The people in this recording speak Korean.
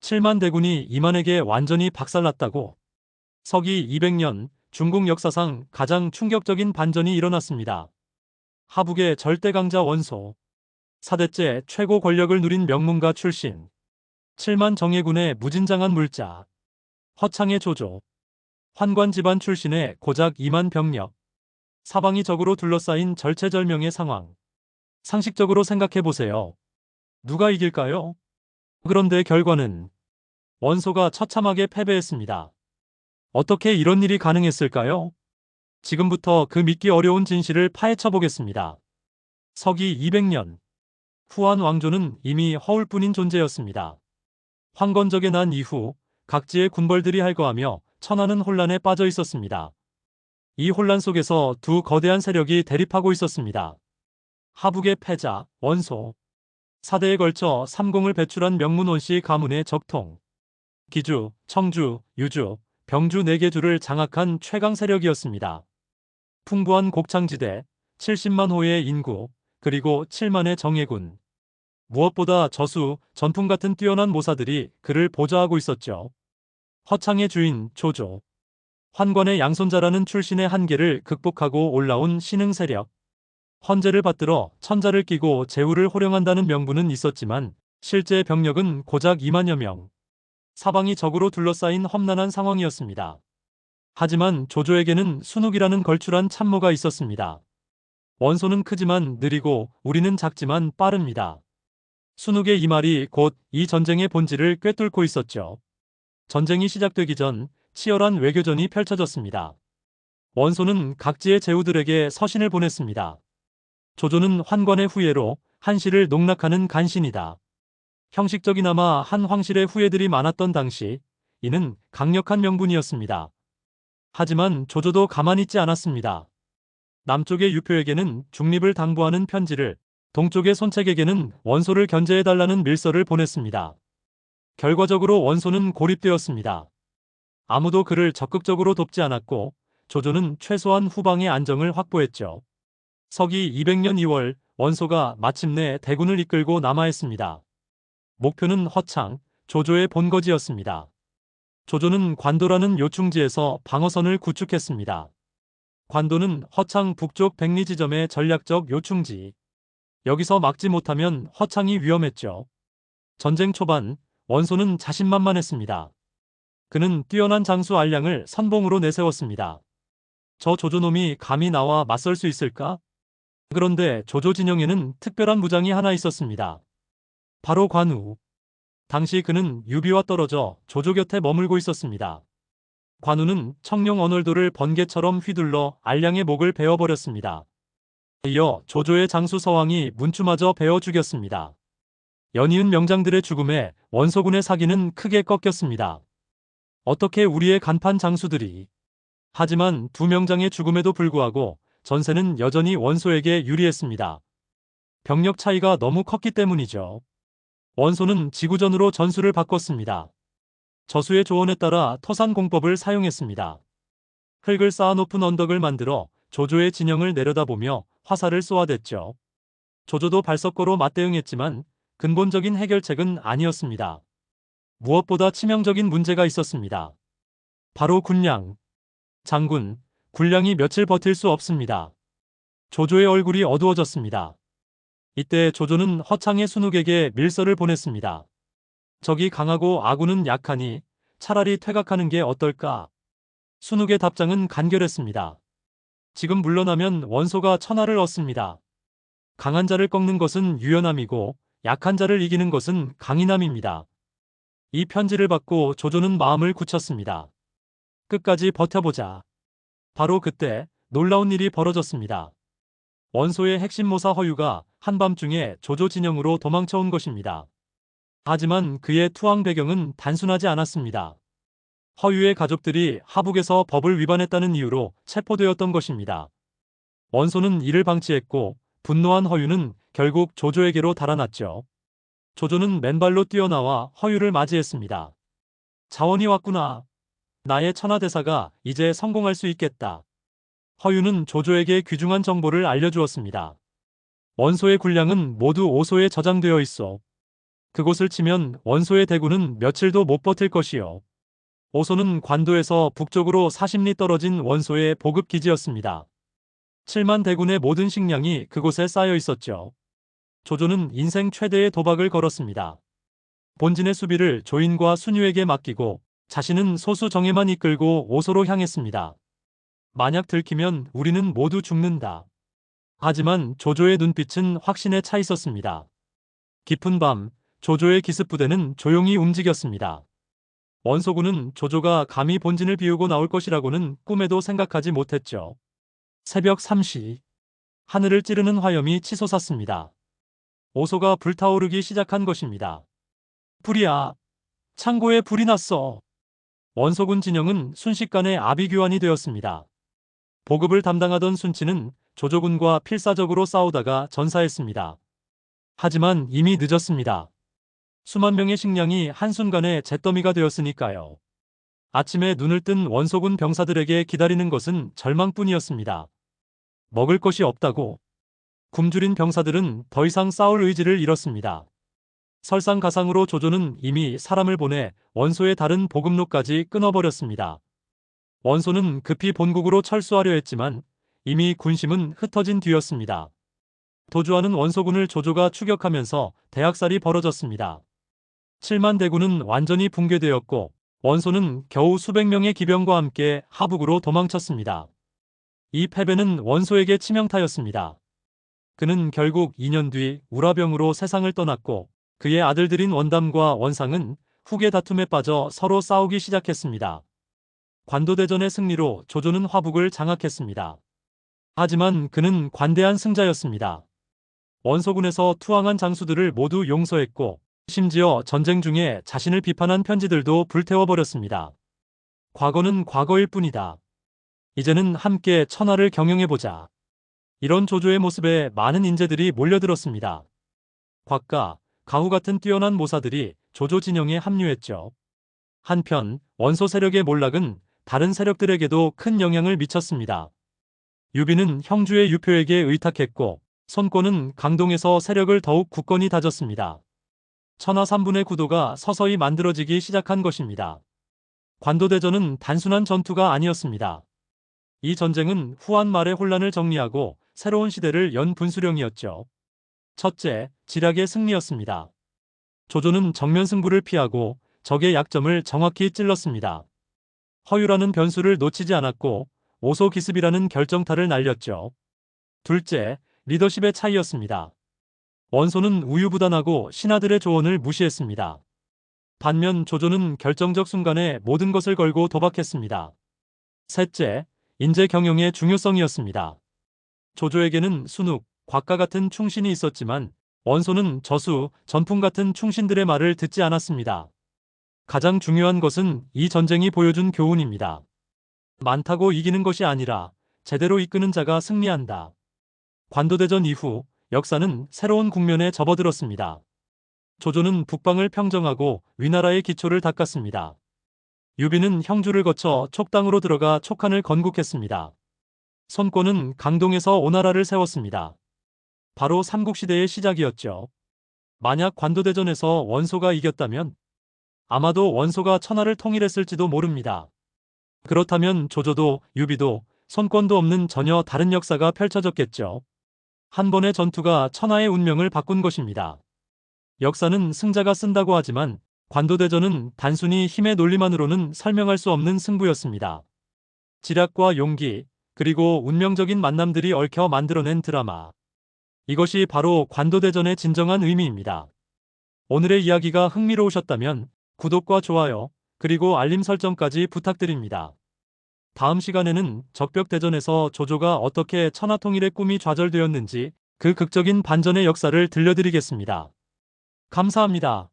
7만 대군이 이만에게 완전히 박살났다고. 서기 200년 중국 역사상 가장 충격적인 반전이 일어났습니다. 하북의 절대 강자 원소, 4대째 최고 권력을 누린 명문가 출신, 7만 정예군의 무진장한 물자, 허창의 조조, 환관 집안 출신의 고작 2만 병력, 사방이 적으로 둘러싸인 절체절명의 상황. 상식적으로 생각해보세요. 누가 이길까요? 그런데 결과는 원소가 처참하게 패배했습니다. 어떻게 이런 일이 가능했을까요? 지금부터 그 믿기 어려운 진실을 파헤쳐 보겠습니다. 서기 200년, 후한 왕조는 이미 허울뿐인 존재였습니다. 황건적의 난 이후 각지의 군벌들이 할거하며 천하는 혼란에 빠져 있었습니다. 이 혼란 속에서 두 거대한 세력이 대립하고 있었습니다. 하북의 패자, 원소. 4대에 걸쳐 삼공을 배출한 명문 원씨 가문의 적통. 기주, 청주, 유주, 병주 4개 주를 장악한 최강 세력이었습니다. 풍부한 곡창지대, 70만 호의 인구, 그리고 7만의 정예군. 무엇보다 저수, 전풍 같은 뛰어난 모사들이 그를 보좌하고 있었죠. 허창의 주인, 조조. 환관의 양손자라는 출신의 한계를 극복하고 올라온 신흥 세력. 헌제를 받들어 천자를 끼고 제후를 호령한다는 명분은 있었지만 실제 병력은 고작 2만여 명. 사방이 적으로 둘러싸인 험난한 상황이었습니다. 하지만 조조에게는 순욱이라는 걸출한 참모가 있었습니다. 원소는 크지만 느리고 우리는 작지만 빠릅니다. 순욱의 이 말이 곧 이 전쟁의 본질을 꿰뚫고 있었죠. 전쟁이 시작되기 전 치열한 외교전이 펼쳐졌습니다. 원소는 각지의 제후들에게 서신을 보냈습니다. 조조는 환관의 후예로 한시를 농락하는 간신이다. 형식적이나마 한 황실의 후예들이 많았던 당시 이는 강력한 명분이었습니다. 하지만 조조도 가만히 있지 않았습니다. 남쪽의 유표에게는 중립을 당부하는 편지를, 동쪽의 손책에게는 원소를 견제해달라는 밀서를 보냈습니다. 결과적으로 원소는 고립되었습니다. 아무도 그를 적극적으로 돕지 않았고 조조는 최소한 후방의 안정을 확보했죠. 서기 200년 2월 원소가 마침내 대군을 이끌고 남하했습니다. 목표는 허창, 조조의 본거지였습니다. 조조는 관도라는 요충지에서 방어선을 구축했습니다. 관도는 허창 북쪽 백리 지점의 전략적 요충지. 여기서 막지 못하면 허창이 위험했죠. 전쟁 초반 원소는 자신만만했습니다. 그는 뛰어난 장수 알량을 선봉으로 내세웠습니다. 저 조조놈이 감히 나와 맞설 수 있을까? 그런데 조조 진영에는 특별한 무장이 하나 있었습니다. 바로 관우. 당시 그는 유비와 떨어져 조조 곁에 머물고 있었습니다. 관우는 청룡 언월도를 번개처럼 휘둘러 알량의 목을 베어버렸습니다. 이어 조조의 장수 서왕이 문추마저 베어 죽였습니다. 연이은 명장들의 죽음에 원소군의 사기는 크게 꺾였습니다. 어떻게 우리의 간판 장수들이. 하지만 두 명장의 죽음에도 불구하고 전세는 여전히 원소에게 유리했습니다. 병력 차이가 너무 컸기 때문이죠. 원소는 지구전으로 전술을 바꿨습니다. 저수의 조언에 따라 토산공법을 사용했습니다. 흙을 쌓아 높은 언덕을 만들어 조조의 진영을 내려다보며 화살을 쏘아댔죠. 조조도 발석거로 맞대응했지만 근본적인 해결책은 아니었습니다. 무엇보다 치명적인 문제가 있었습니다. 바로 군량. 장군, 군량이 며칠 버틸 수 없습니다. 조조의 얼굴이 어두워졌습니다. 이때 조조는 허창의 순욱에게 밀서를 보냈습니다. 적이 강하고 아군은 약하니 차라리 퇴각하는 게 어떨까? 순욱의 답장은 간결했습니다. 지금 물러나면 원소가 천하를 얻습니다. 강한 자를 꺾는 것은 유연함이고 약한 자를 이기는 것은 강인함입니다. 이 편지를 받고 조조는 마음을 굳혔습니다. 끝까지 버텨보자. 바로 그때 놀라운 일이 벌어졌습니다. 원소의 핵심 모사 허유가 한밤중에 조조 진영으로 도망쳐온 것입니다. 하지만 그의 투항 배경은 단순하지 않았습니다. 허유의 가족들이 하북에서 법을 위반했다는 이유로 체포되었던 것입니다. 원소는 이를 방치했고 분노한 허유는 결국 조조에게로 달아났죠. 조조는 맨발로 뛰어나와 허유를 맞이했습니다. 자원이 왔구나. 나의 천하대사가 이제 성공할 수 있겠다. 허유는 조조에게 귀중한 정보를 알려주었습니다. 원소의 군량은 모두 오소에 저장되어 있어. 그곳을 치면 원소의 대군은 며칠도 못 버틸 것이요. 오소는 관도에서 북쪽으로 40리 떨어진 원소의 보급 기지였습니다. 7만 대군의 모든 식량이 그곳에 쌓여 있었죠. 조조는 인생 최대의 도박을 걸었습니다. 본진의 수비를 조인과 순유에게 맡기고 자신은 소수 정예만 이끌고 오소로 향했습니다. 만약 들키면 우리는 모두 죽는다. 하지만 조조의 눈빛은 확신에 차 있었습니다. 깊은 밤, 조조의 기습부대는 조용히 움직였습니다. 원소군은 조조가 감히 본진을 비우고 나올 것이라고는 꿈에도 생각하지 못했죠. 새벽 3시, 하늘을 찌르는 화염이 치솟았습니다. 오소가 불타오르기 시작한 것입니다. 불이야! 창고에 불이 났어! 원소군 진영은 순식간에 아비규환이 되었습니다. 보급을 담당하던 순치는 조조군과 필사적으로 싸우다가 전사했습니다. 하지만 이미 늦었습니다. 수만 명의 식량이 한순간에 잿더미가 되었으니까요. 아침에 눈을 뜬 원소군 병사들에게 기다리는 것은 절망뿐이었습니다. 먹을 것이 없다고. 굶주린 병사들은 더 이상 싸울 의지를 잃었습니다. 설상가상으로 조조는 이미 사람을 보내 원소의 다른 보급로까지 끊어버렸습니다. 원소는 급히 본국으로 철수하려 했지만 이미 군심은 흩어진 뒤였습니다. 도주하는 원소군을 조조가 추격하면서 대학살이 벌어졌습니다. 7만 대군은 완전히 붕괴되었고 원소는 겨우 수백 명의 기병과 함께 하북으로 도망쳤습니다. 이 패배는 원소에게 치명타였습니다. 그는 결국 2년 뒤 우라병으로 세상을 떠났고 그의 아들들인 원담과 원상은 후계 다툼에 빠져 서로 싸우기 시작했습니다. 관도대전의 승리로 조조는 화북을 장악했습니다. 하지만 그는 관대한 승자였습니다. 원소군에서 투항한 장수들을 모두 용서했고 심지어 전쟁 중에 자신을 비판한 편지들도 불태워버렸습니다. 과거는 과거일 뿐이다. 이제는 함께 천하를 경영해보자. 이런 조조의 모습에 많은 인재들이 몰려들었습니다. 곽가, 가후 같은 뛰어난 모사들이 조조 진영에 합류했죠. 한편 원소 세력의 몰락은 다른 세력들에게도 큰 영향을 미쳤습니다. 유비는 형주의 유표에게 의탁했고 손권은 강동에서 세력을 더욱 굳건히 다졌습니다. 천하 3분의 구도가 서서히 만들어지기 시작한 것입니다. 관도대전은 단순한 전투가 아니었습니다. 이 전쟁은 후한 말의 혼란을 정리하고 새로운 시대를 연 분수령이었죠. 첫째, 지략의 승리였습니다. 조조는 정면 승부를 피하고 적의 약점을 정확히 찔렀습니다. 허유라는 변수를 놓치지 않았고 오소 기습이라는 결정타를 날렸죠. 둘째, 리더십의 차이였습니다. 원소는 우유부단하고 신하들의 조언을 무시했습니다. 반면 조조는 결정적 순간에 모든 것을 걸고 도박했습니다. 셋째, 인재 경영의 중요성이었습니다. 조조에게는 순욱, 곽가 같은 충신이 있었지만 원소는 저수, 전풍 같은 충신들의 말을 듣지 않았습니다. 가장 중요한 것은 이 전쟁이 보여준 교훈입니다. 많다고 이기는 것이 아니라 제대로 이끄는 자가 승리한다. 관도대전 이후 역사는 새로운 국면에 접어들었습니다. 조조는 북방을 평정하고 위나라의 기초를 닦았습니다. 유비는 형주를 거쳐 촉당으로 들어가 촉한을 건국했습니다. 손권은 강동에서 오나라를 세웠습니다. 바로 삼국시대의 시작이었죠. 만약 관도대전에서 원소가 이겼다면 아마도 원소가 천하를 통일했을지도 모릅니다. 그렇다면 조조도 유비도 손권도 없는 전혀 다른 역사가 펼쳐졌겠죠. 한 번의 전투가 천하의 운명을 바꾼 것입니다. 역사는 승자가 쓴다고 하지만 관도대전은 단순히 힘의 논리만으로는 설명할 수 없는 승부였습니다. 지략과 용기, 그리고 운명적인 만남들이 얽혀 만들어낸 드라마. 이것이 바로 관도대전의 진정한 의미입니다. 오늘의 이야기가 흥미로우셨다면 구독과 좋아요, 그리고 알림 설정까지 부탁드립니다. 다음 시간에는 적벽대전에서 조조가 어떻게 천하통일의 꿈이 좌절되었는지 그 극적인 반전의 역사를 들려드리겠습니다. 감사합니다.